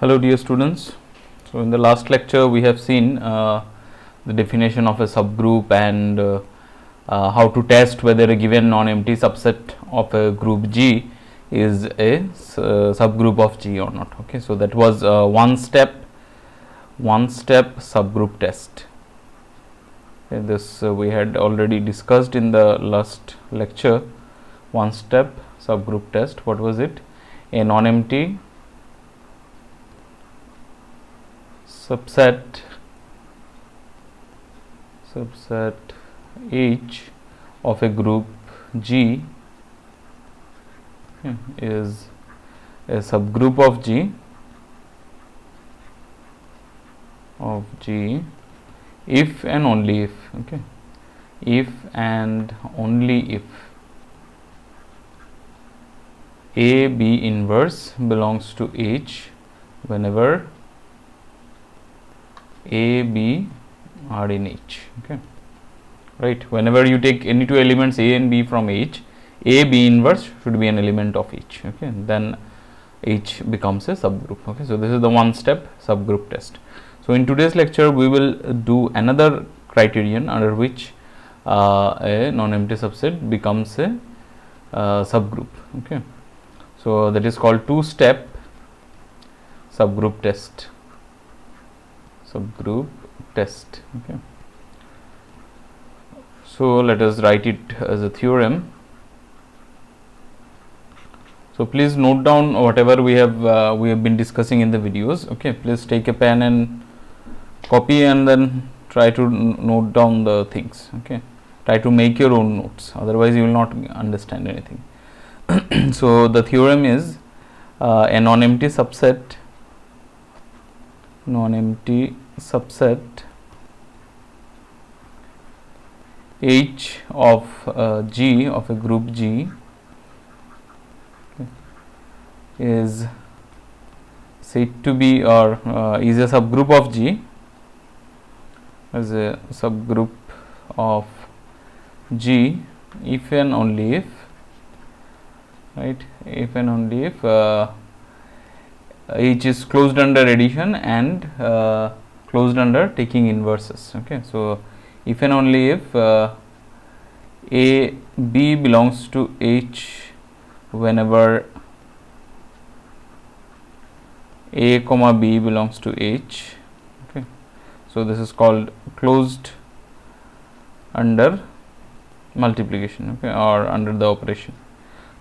Hello dear students. So in the last lecture we have seen the definition of a subgroup and how to test whether a given non-empty subset of a group G is a subgroup of G or not. Okay, so that was one step subgroup test. Okay, this we had already discussed in the last lecture. One step subgroup test. What was it? A non-empty subset H of a group G is a subgroup of G if and only if, okay, if and only if A B inverse belongs to H whenever A, B are in H. Okay, right. Whenever you take any two elements A and B from H, A, B inverse should be an element of H. Okay, then H becomes a subgroup. Okay, so this is the one step subgroup test. So in today's lecture, we will do another criterion under which a non-empty subset becomes a subgroup. Okay, so that is called two-step subgroup test. Okay, so let us write it as a theorem. So please note down whatever we have been discussing in the videos. Okay, please take a pen and copy and then try to note down the things. Okay, try to make your own notes, otherwise you will not understand anything. So the theorem is a non-empty subset H of G of a group G is said to be or is a subgroup of G, as a subgroup of G if and only if, right, if and only if H is closed under addition and closed under taking inverses. Okay, so if and only if A, B belongs to H whenever A comma B belongs to H. Okay, so this is called closed under multiplication. Okay, or under the operation,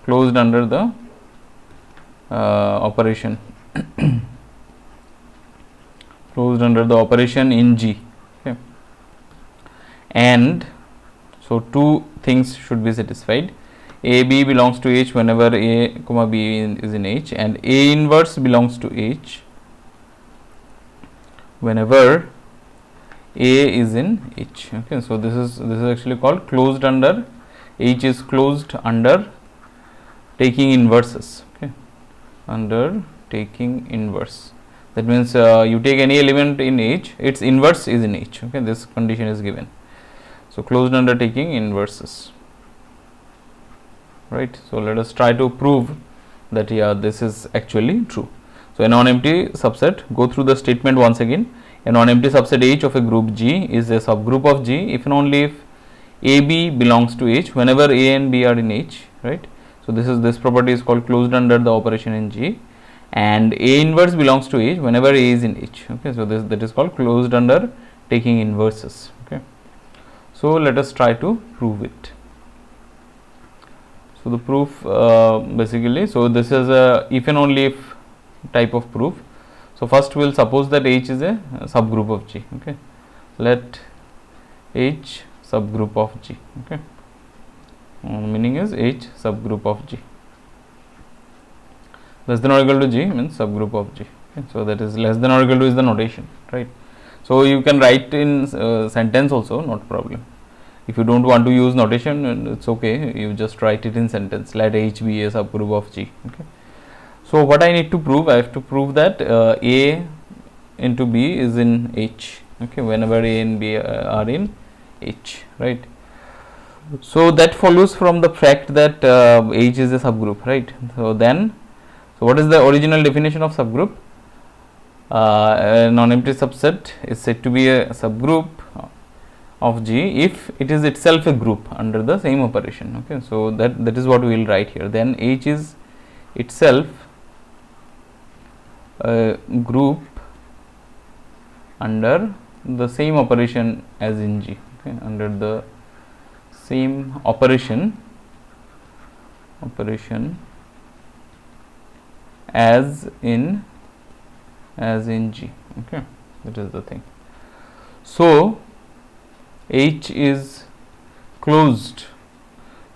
closed under the operation closed under the operation in G. Okay, and so two things should be satisfied. A, B belongs to H whenever A comma B is in H, and A inverse belongs to H whenever A is in H. Okay, so this is actually called closed under. H is closed under taking inverses. Okay, under taking inverse. That means you take any element in H, its inverse is in H. Okay, this condition is given. So closed under taking inverses. Right. So let us try to prove that this is actually true. So a non-empty subset, go through the statement once again. A non-empty subset H of a group G is a subgroup of G if and only if A, B belongs to H whenever A and B are in H. Right. So this property is called closed under the operation in G, and A inverse belongs to H whenever A is in H. Okay, so that is called closed under taking inverses. Okay, so let us try to prove it. So the proof basically, so this is a if and only if type of proof. So first we will suppose that H is a subgroup of G. Okay, let H subgroup of G. Okay, meaning is H subgroup of G. Less than or equal to G means subgroup of G. Okay, so that is less than or equal to is the notation, right? So you can write in sentence also, not problem. If you don't want to use notation, it's okay. You just write it in sentence. Let H be a subgroup of G. Okay. So what I need to prove? I have to prove that A into B is in H. Okay, whenever A and B are in H, right? So that follows from the fact that H is a subgroup, right? So then, so what is the original definition of subgroup? a non-empty subset is said to be a subgroup of G if it is itself a group under the same operation. Okay, so that is what we will write here. Then H is itself a group under the same operation as in G. Okay, under the same operation as in G. Okay, that is the thing. So H is closed.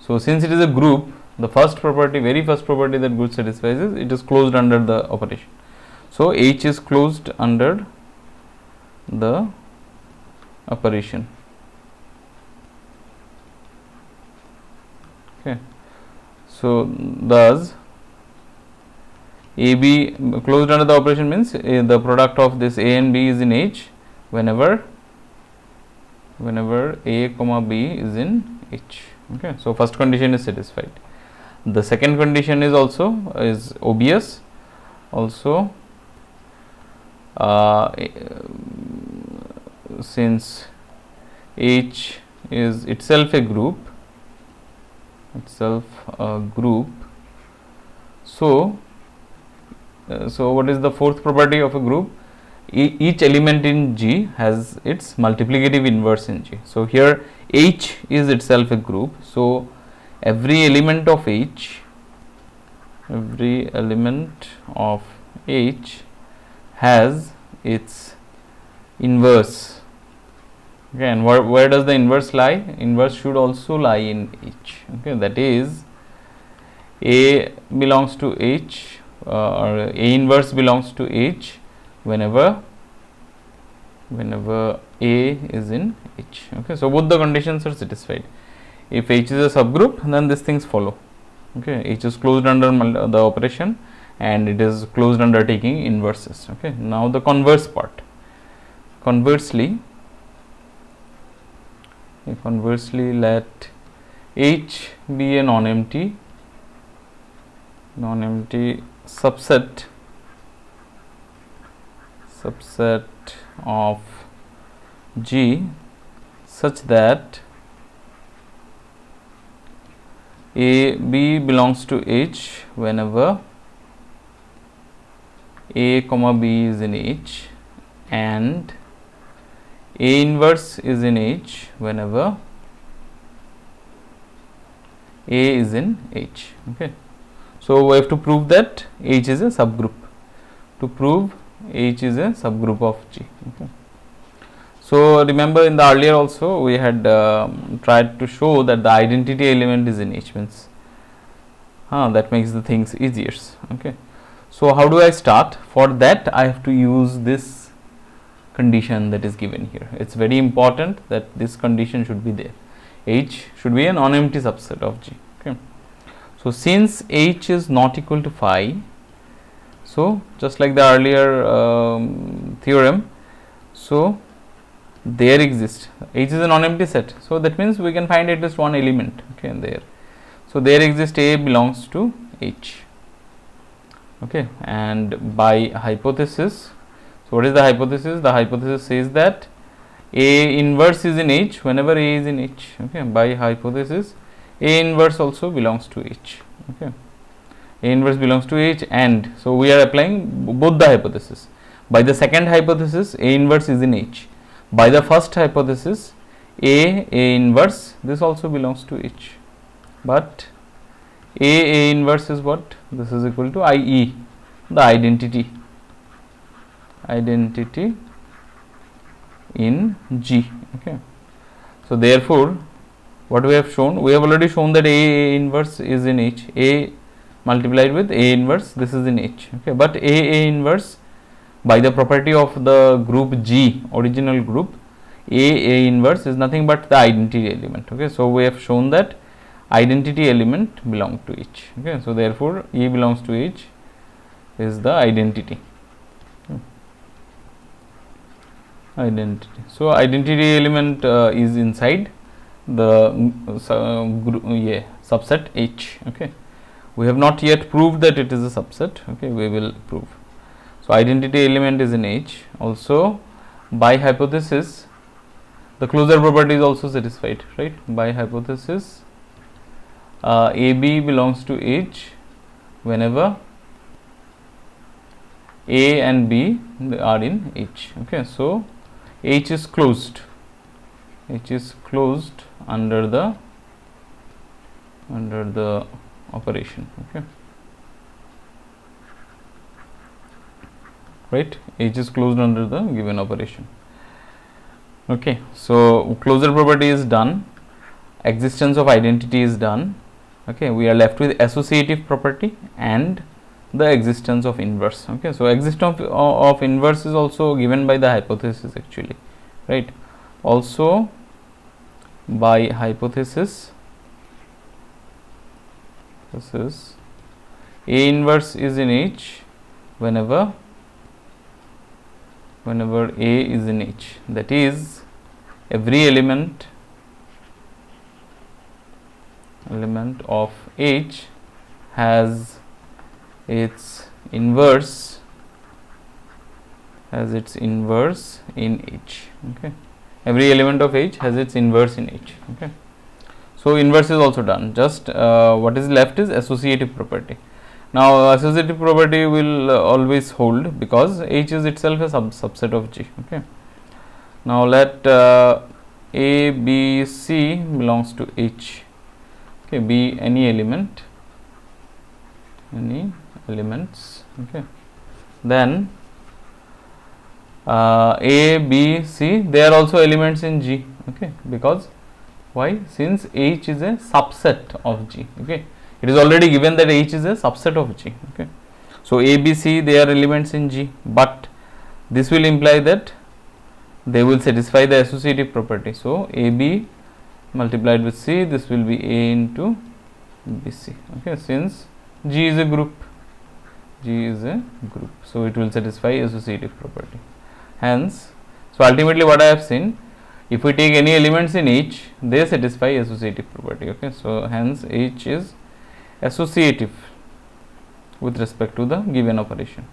So since it is a group, the very first property that group satisfies is it is closed under the operation. So H is closed under the operation. Okay, so thus AB closed under the operation means the product of this A and B is in H whenever A comma B is in H. Okay, so first condition is satisfied. The second condition is obvious. Also, since H is itself a group, so what is the fourth property of a group? Each element in G has its multiplicative inverse in G. So here H is itself a group, so every element of H has its inverse. Okay, and where does the inverse lie? Inverse should also lie in H. Okay, that is A belongs to H or A inverse belongs to H whenever A is in H. Okay, so both the conditions are satisfied. If H is a subgroup, then these things follow. Okay, H is closed under the operation and it is closed under taking inverses. Okay, now the converse part. Conversely, let H be a non-empty subset of G such that B belongs to H whenever A comma B is in H and A inverse is in H whenever A is in H. Okay, so we have to prove that H is a subgroup. To prove H is a subgroup of G. Okay, so remember in the earlier also we had tried to show that the identity element is in H, means that makes the things easier. Okay, so how do I start? For that I have to use this condition that is given here. It's very important that this condition should be there. H should be a non-empty subset of G. Okay, so since H is not equal to phi, so just like the earlier theorem, so there exists H is a non-empty set, so that means we can find at least one element. Okay, there, so there exists A belongs to H. Okay, and by hypothesis, so what is the hypothesis? The hypothesis says that A inverse is in H whenever A is in H. Okay, by hypothesis A inverse also belongs to H. Okay, A inverse belongs to H, and so we are applying both the hypothesis. By the second hypothesis A inverse is in H. By the first hypothesis A inverse, this also belongs to H, but A inverse is what? This is equal to IE, the identity in G. Okay, so therefore what we have shown, we have already shown that A inverse is in H, A multiplied with A inverse, this is in H. Okay, but A inverse by the property of the group G, original group, A inverse is nothing but the identity element. Okay, so we have shown that identity element belong to H. Okay, so therefore E belongs to H is the identity. So identity element is inside the subset H. Okay, we have not yet proved that it is a subset. Okay, we will prove. So identity element is in H. Also by hypothesis the closure property is also satisfied, right? By hypothesis AB belongs to H whenever A and B are in H. Okay, so H is closed. H is closed under the operation. Okay, right? H is closed under the given operation. Okay, so closure property is done. Existence of identity is done. Okay, we are left with associative property and the existence of inverse. Okay, so existence of inverse is also given by the hypothesis actually, right? Also by hypothesis this is A inverse is in H whenever A is in H, that is every element of H has its inverse in H. Okay, every element of H has its inverse in H. Okay, so inverse is also done. Just what is left is associative property. Now associative property will always hold because H is itself a subset of G. Okay, now let A, B, C belongs to H. Okay, be any elements. Okay, then A, B, C, they are also elements in G. Okay, because why? Since H is a subset of G. Okay, it is already given that H is a subset of G. Okay, so A, B, C, they are elements in G, but this will imply that they will satisfy the associative property. So A, B multiplied with C, this will be A into B, C. Okay, since G is a group, so it will satisfy associative property. Hence, so ultimately what I have seen, if we take any elements in H, they satisfy associative property. Okay, so hence H is associative with respect to the given operation.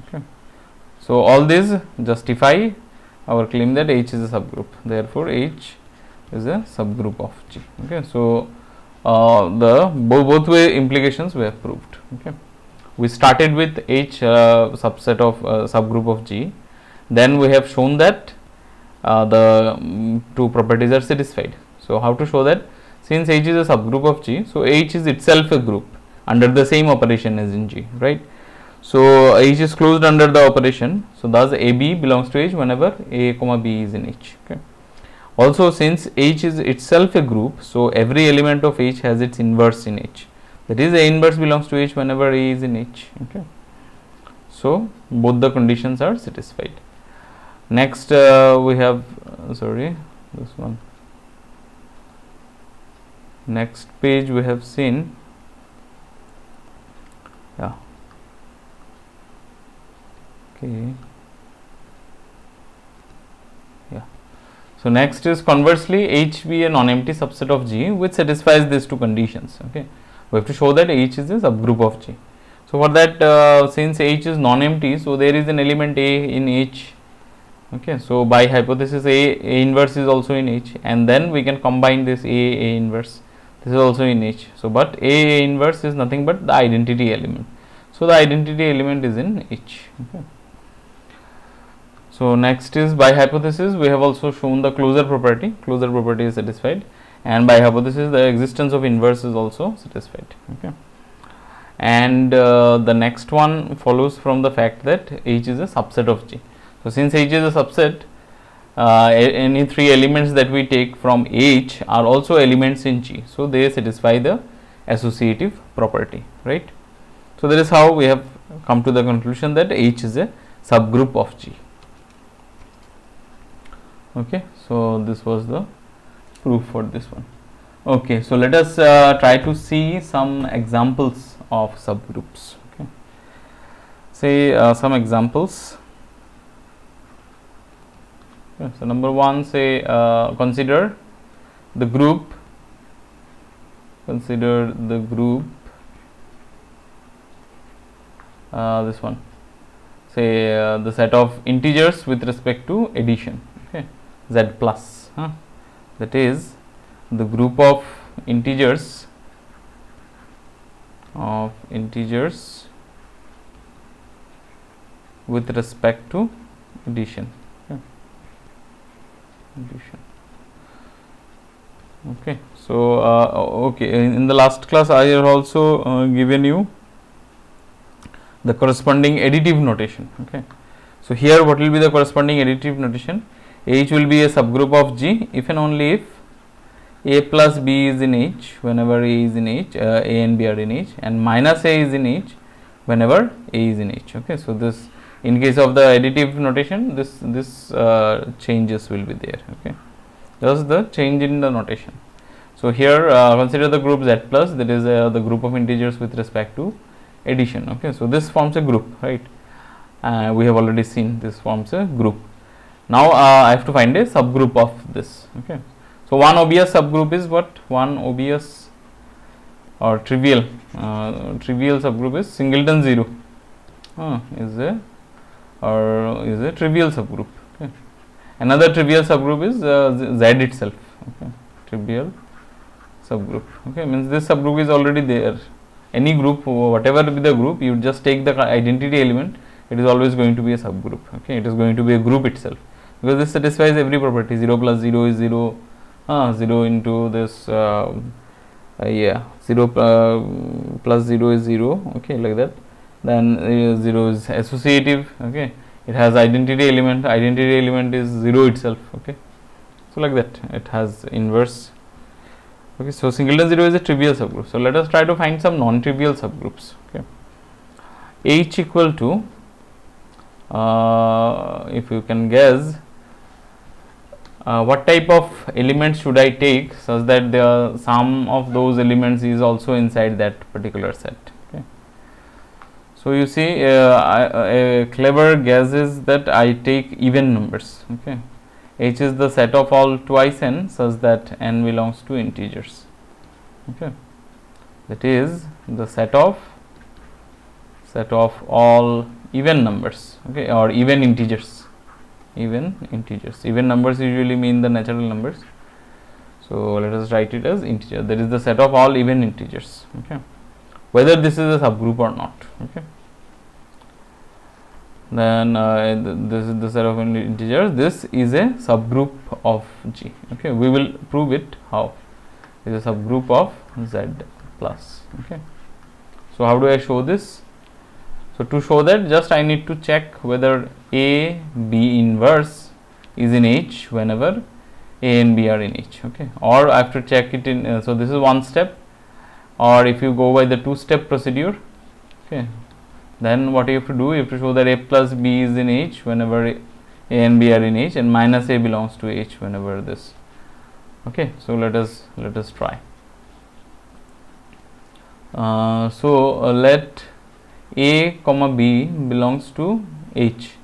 Okay, so all these justify our claim that H is a subgroup. Therefore, H is a subgroup of G. Okay, so the both way implications we have proved. Okay, we started with H subset of subgroup of G. Then we have shown that the two properties are satisfied. So how to show that? Since H is a subgroup of G, so H is itself a group under the same operation as in G, right? So H is closed under the operation. So thus AB belongs to H whenever A comma B is in H. Okay. Also, since H is itself a group, so every element of H has its inverse in H. That is, A inverse belongs to H whenever A is in H. Okay. So both the conditions are satisfied. Next, we have this one. Next page we have seen. Yeah. Okay. Yeah. So next is conversely H be a non-empty subset of G which satisfies these two conditions. Okay, we have to show that H is a subgroup of G. So for that, since H is non-empty, so there is an element A in H. Okay, so by hypothesis A inverse is also in H, and then we can combine this A inverse. This is also in H. So but A inverse is nothing but the identity element. So the identity element is in H. Okay. So next is by hypothesis, we have also shown the closure property. Closure property is satisfied, and by hypothesis the existence of inverse is also satisfied. Okay, and the next one follows from the fact that H is a subset of G. So since H is a subset, any three elements that we take from H are also elements in G. So they satisfy the associative property, right? So that is how we have come to the conclusion that H is a subgroup of G. Okay, so this was the proof for this one. Okay, so let us try to see some examples of subgroups. Okay, say some examples. Okay, so number one, say consider the group consider the group, this one, say the set of integers with respect to addition, okay, z plus, that is the group of integers with respect to addition, okay. So okay, in the last class I have also given you the corresponding additive notation, okay. So here what will be the corresponding additive notation? H will be a subgroup of G if and only if A plus B is in H whenever A is in H, A and B are in H, and minus A is in H whenever A is in H, okay. So this, in case of the additive notation, this changes will be there, okay. Thus the change in the notation. So here consider the group Z plus, that is the group of integers with respect to addition, okay. So this forms a group, right. We have already seen this forms a group. Now I have to find a subgroup of this, okay. So one obvious subgroup is what? One obvious or trivial subgroup is singleton 0 is a trivial subgroup, okay. Another trivial subgroup is Z itself, okay, trivial subgroup, okay, means this subgroup is already there. Any group, whatever be the group, you just take the identity element, it is always going to be a subgroup, okay. It is going to be a group itself, because this satisfies every property. 0 plus 0 is 0, 0 into this 0 plus 0 is 0, okay, like that. Then 0 is associative, okay, it has identity element is 0 itself, okay. So like that, it has inverse, okay. So singleton 0 is a trivial subgroup. So let us try to find some non-trivial subgroups, okay. H equal to, if you can guess, what type of elements should I take such that the sum of those elements is also inside that particular set, okay. So you see, a clever guess is that I take even numbers, okay. H is the set of all twice n such that n belongs to integers, okay. That is the set of all even numbers, okay, or even integers. Even numbers usually mean the natural numbers. So let us write it as integer. That is the set of all even integers, okay, whether this is a subgroup or not, okay. Then this is the set of integers. This is a subgroup of G, okay. We will prove it how. It is a subgroup of Z plus, okay. So how do I show this? So to show that, just I need to check whether A, B inverse is in H whenever A and B are in H, okay, or I have to check it in, so this is one step, or if you go by the two-step procedure, okay, then what you have to do, you have to show that A plus B is in H whenever A and B are in H, and minus A belongs to H whenever this, okay. So let us try. Let A comma B belongs to H,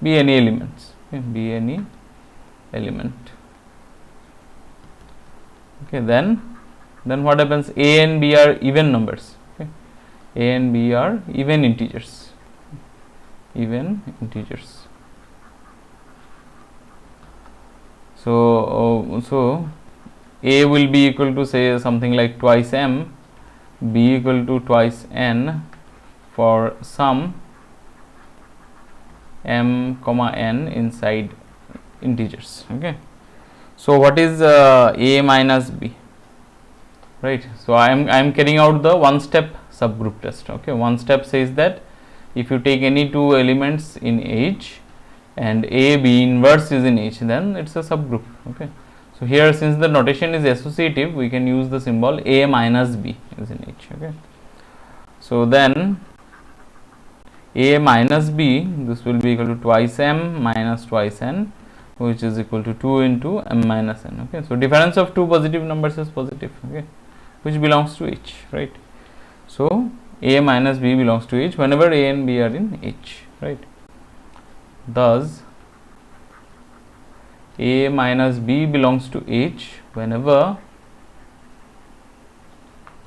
be any elements, okay, be any element, okay. Then what happens? A and B are even numbers, okay. A and B are even integers, so A will be equal to, say, something like twice m, B equal to twice n for some m comma n inside integers, okay. So what is A minus B, right? So I am carrying out the one step subgroup test, okay. One step says that if you take any two elements in H and A, B inverse is in H, then it's a subgroup, okay. So here, since the notation is associative, we can use the symbol A minus B is in H, okay. So then A minus B, this will be equal to twice m minus twice n, which is equal to 2 into m minus n, okay. So difference of two positive numbers is positive, okay, which belongs to H, right. So A minus B belongs to H whenever A and B are in H, right. Thus A minus B belongs to H whenever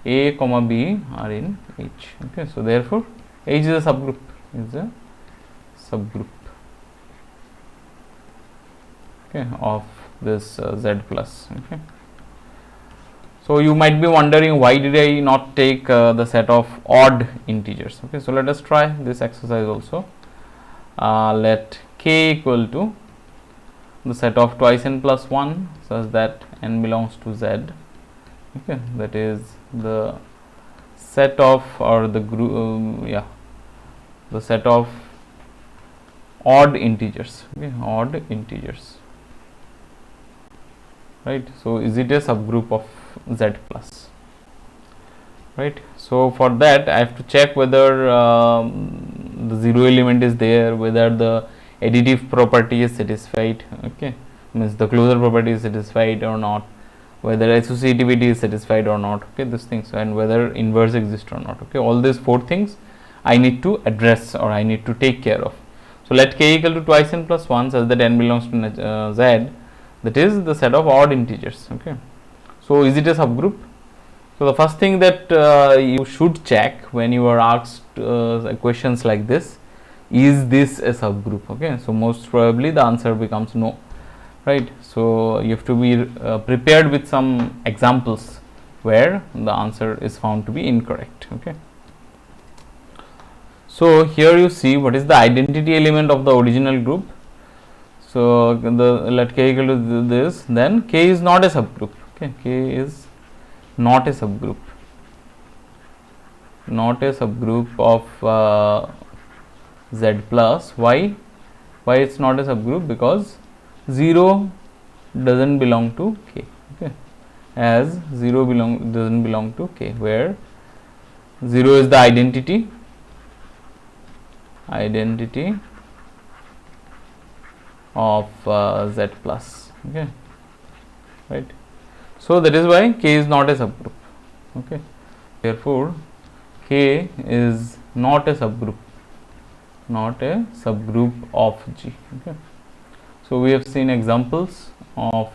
A comma B are in H. Okay, so therefore H is a subgroup. Okay, of this Z plus. Okay. So you might be wondering, why did I not take the set of odd integers? Okay, so let us try this exercise also. Let K equal to the set of twice n plus 1 such that n belongs to Z. Okay, that is the set of, or the group, the set of odd integers. Okay, odd integers, right? So is it a subgroup of Z plus, right? So for that I have to check whether the zero element is there, whether the additive property is satisfied. Okay, means the closure property is satisfied or not, whether associativity is satisfied or not. Okay, these things, and whether inverse exists or not. Okay, all these four things I need to address, or I need to take care of. So let K equal to twice n plus 1 such that n belongs to Z, that is the set of odd integers. Okay, so is it a subgroup? So the first thing that you should check when you are asked questions like this, is this a subgroup? Okay, so most probably the answer becomes no, right? So you have to be prepared with some examples where the answer is found to be incorrect. Okay, so here you see what is the identity element of the original group. So let K equal to this, then K is not a subgroup. Okay, K is not a subgroup, of Z plus. Why it's not a subgroup? Because 0 doesn't belong to K. Okay, as 0 doesn't belong to K, where 0 is the identity of Z plus. Okay, right? So that is why K is not a subgroup. Okay, therefore K is not a subgroup of G. Okay, so we have seen examples of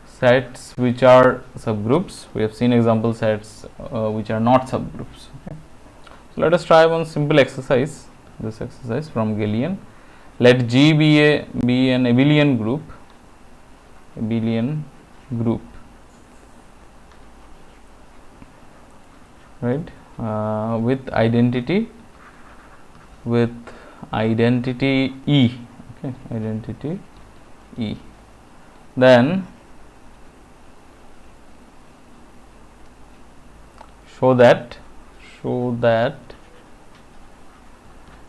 sets which are subgroups. We have seen example sets which are not subgroups. Okay, so let us try one simple exercise. This exercise from Gaussian. Let G be an abelian group. Right, with identity E. Okay, identity E. Then show that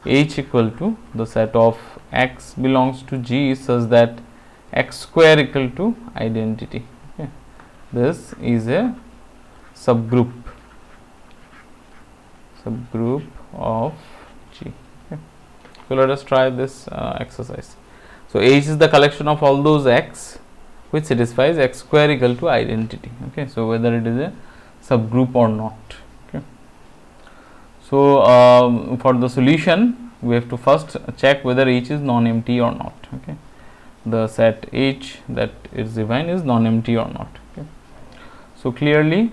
H equal to the set of X belongs to G such that X square equal to identity. Okay, this is a subgroup of G. Okay, so let us try this exercise. So H is the collection of all those X which satisfies X square equal to identity. Okay, so whether it is a subgroup or not. Okay, so for the solution we have to first check whether H is non-empty or not. Okay, the set H that is defined is non-empty or not. Okay, so clearly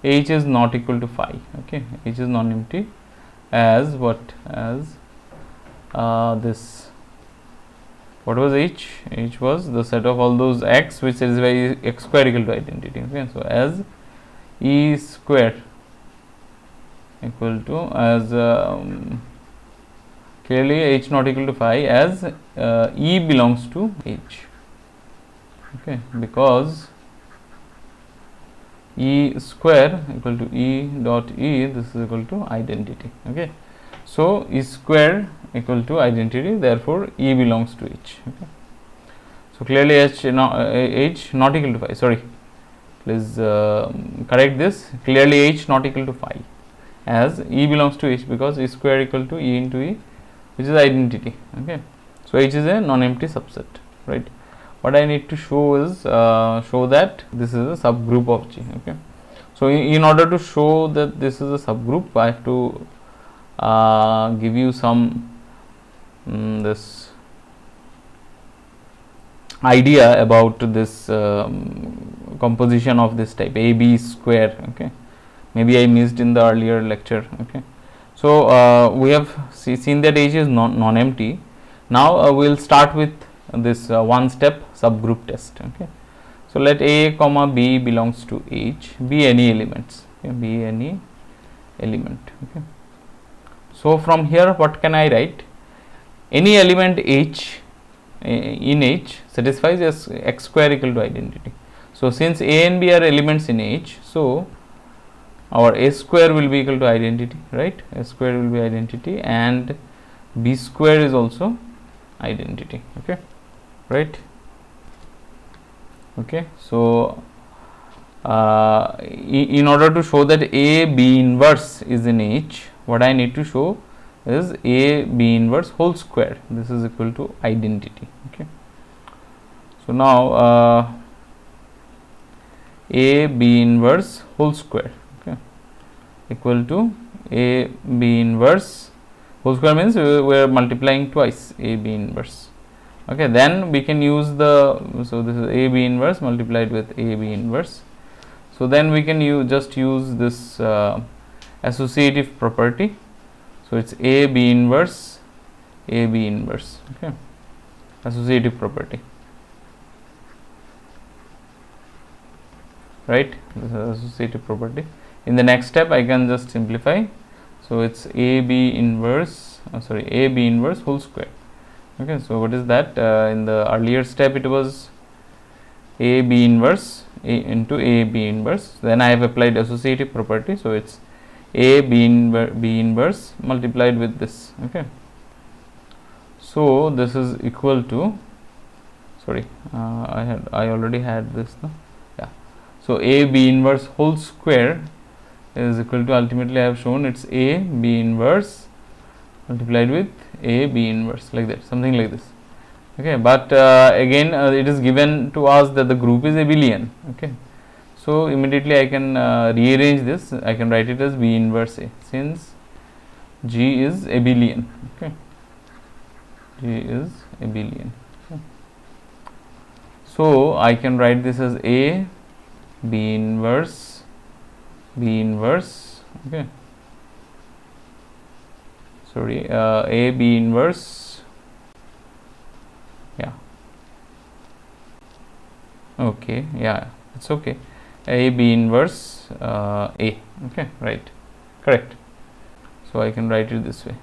H is not equal to phi. Okay, H is non-empty as what? As this. What was H? H was the set of all those X which satisfy X square equal to identity. Okay, so as E square equal to, as clearly H not equal to phi, as E belongs to H. Okay, because E square equal to E dot E, this is equal to identity. Okay, so E square equal to identity, therefore E belongs to H. Okay, so clearly H not equal to phi. Sorry, please correct this. Clearly H not equal to phi, as E belongs to H, because E square equal to E into E, which is identity. Okay, so H is a non-empty subset, right? What I need to show is show that this is a subgroup of G. Okay, so in order to show that this is a subgroup, I have to give you some this idea about this composition of this type AB square. Okay, maybe I missed in the earlier lecture. Okay, so we have seen that H is non-empty. Now we will start with this one step subgroup test. Okay, so let A comma B belongs to H, be any elements. Okay, be any element. Okay, so from here what can I write? Any element H in H satisfies as x square equal to identity. So since A and B are elements in H, so our A square will be equal to identity, right? A square will be identity, and B square is also identity. Okay, right? Okay, so in order to show that A B inverse is in H, what I need to show is A B inverse whole square. This is equal to identity. Okay, so now A B inverse whole square, okay, equal to A B inverse whole square means we are multiplying twice A B inverse. Okay, then we can use the, so this is A B inverse multiplied with A B inverse. So then we can just use this associative property. So it's A B inverse, okay, associative property, right? This is associative property. In the next step, I can just simplify. So it's A B inverse, A B inverse whole square. Okay, so what is that? In the earlier step, it was A B inverse into A B inverse. Then I have applied associative property. So it's A B inverse multiplied with this. Okay, so this is equal to, I already had this, no? Yeah, so A B inverse whole square is equal to, ultimately I have shown it's A B inverse multiplied with A B inverse, like that, something like this. Okay, but again it is given to us that the group is abelian. Okay, so immediately I can rearrange this. I can write it as B inverse A, since G is abelian. Okay, G is abelian. Okay. So I can write this as A B inverse B inverse. Okay, A B inverse, yeah, okay, yeah, it's okay, A B inverse A. Okay, right, correct. So I can write it this way.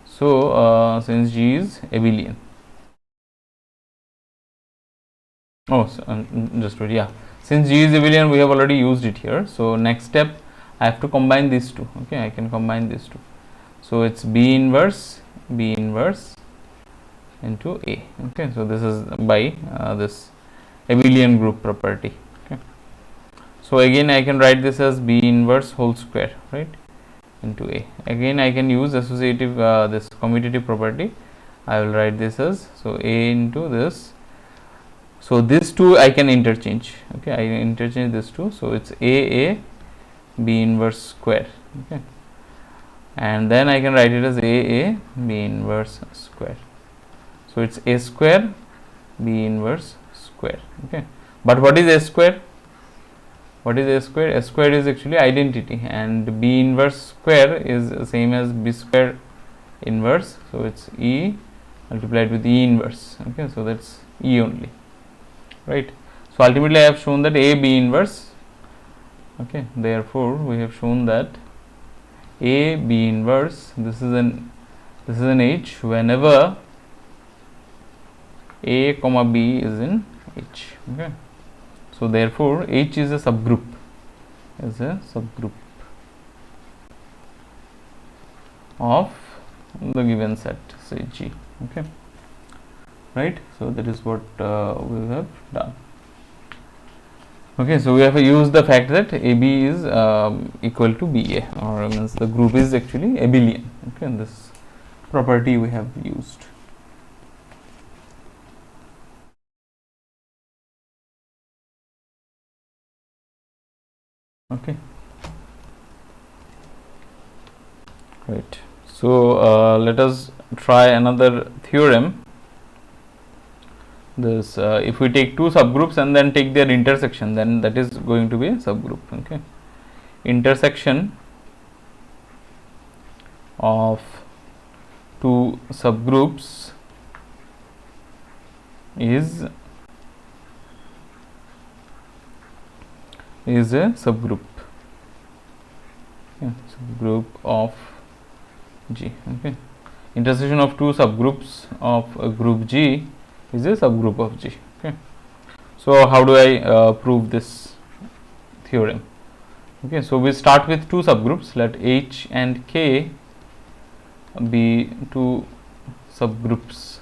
So since G is abelian, just wait, yeah, since G is abelian, we have already used it here. So next step, I have to combine these two. Okay, I can combine these two. So it's B inverse into A. Okay, so this is by this abelian group property. Okay, so again I can write this as B inverse whole square, right, into A. Again I can use associative this commutative property. I will write this as, so A into this. So this two I can interchange. Okay, I interchange this two. So it's A B inverse square. Okay, and then I can write it as A B inverse square. So it's A square B inverse square. Okay, but what is A square? What is A square? A square is actually identity, and B inverse square is same as B square inverse. So it's E multiplied with E inverse. Okay, so that's E only, right? So ultimately I have shown that A B inverse. Okay, therefore we have shown that A B inverse, this is an H whenever A comma B is in H. Okay, so therefore H is a subgroup, of the given set, say G. Okay, right? So that is what we have done. Okay, so we have used the fact that AB is equal to BA, or means the group is actually abelian. Okay, and this property we have used. Okay, right. So let us try another theorem. this if we take two subgroups and then take their intersection, then that is going to be a subgroup. Okay, intersection of two subgroups is a subgroup. Yeah, subgroup of G. Okay, intersection of two subgroups of a group G is a subgroup of G. Okay, so how do I prove this theorem? Okay, so we start with two subgroups. Let H and K be two subgroups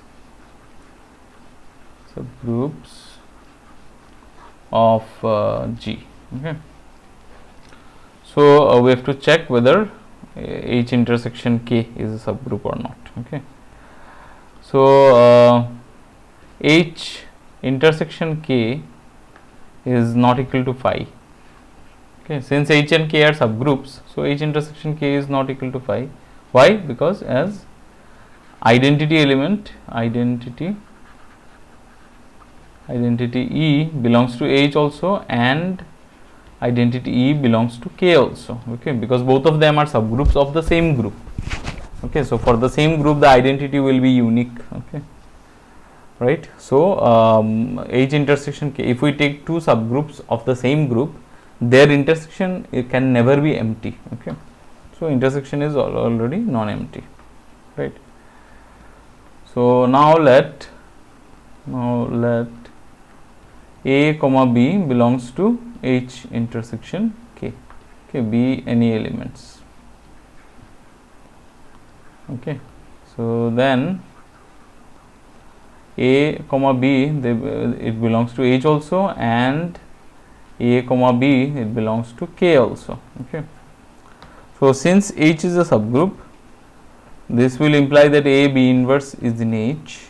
of G. Okay, so we have to check whether H intersection K is a subgroup or not. Okay, so H intersection K is not equal to phi. Okay, since H and K are subgroups, so H intersection K is not equal to phi. Why? Because as identity element, identity E belongs to H also, and identity E belongs to K also. Okay, because both of them are subgroups of the same group. Okay, so for the same group the identity will be unique. Okay, right. So H intersection K, if we take two subgroups of the same group, their intersection can never be empty. Okay, so intersection is already non-empty, right. So now let A comma B belongs to H intersection K. Okay, B any elements. Okay, so then A comma B it belongs to H also, and A comma B it belongs to K also. Okay, so since H is a subgroup, this will imply that A B inverse is in H,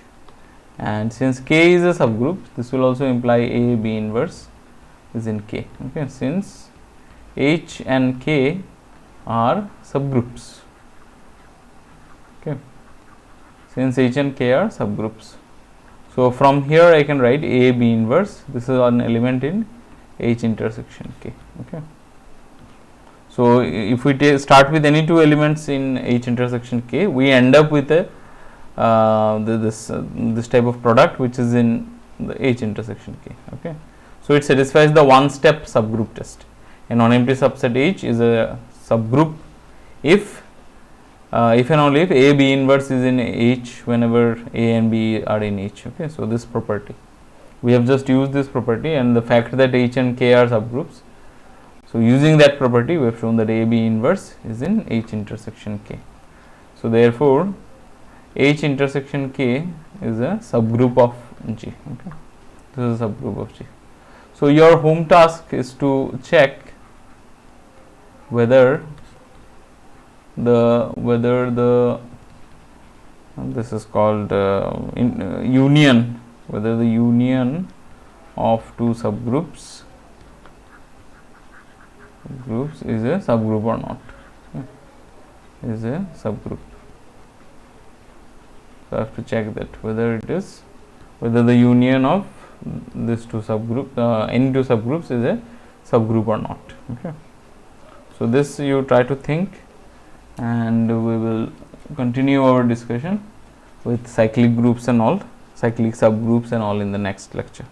and since K is a subgroup, this will also imply A B inverse is in K. Okay, since H and K are subgroups. Okay, since H and K are subgroups, so from here I can write A B inverse. This is an element in H intersection K. Okay, so if we start with any two elements in H intersection K, we end up with a this type of product which is in the H intersection K. Okay, so it satisfies the one-step subgroup test. A non-empty subset H is a subgroup if and only if A B inverse is in H whenever A and B are in H. Okay, so this property, we have just used this property, and the fact that H and K are subgroups, so using that property we have shown that A B inverse is in H intersection K. So therefore H intersection K is a subgroup of G. Okay, this is a subgroup of G. So your home task is to check whether the this is called union, whether the union of two subgroups is a subgroup or not. Okay, is a subgroup. So I have to check that whether the union of these two subgroup any two subgroups is a subgroup or not. Okay, so this you try to think, and we will continue our discussion with cyclic groups and all, cyclic subgroups and all in the next lecture.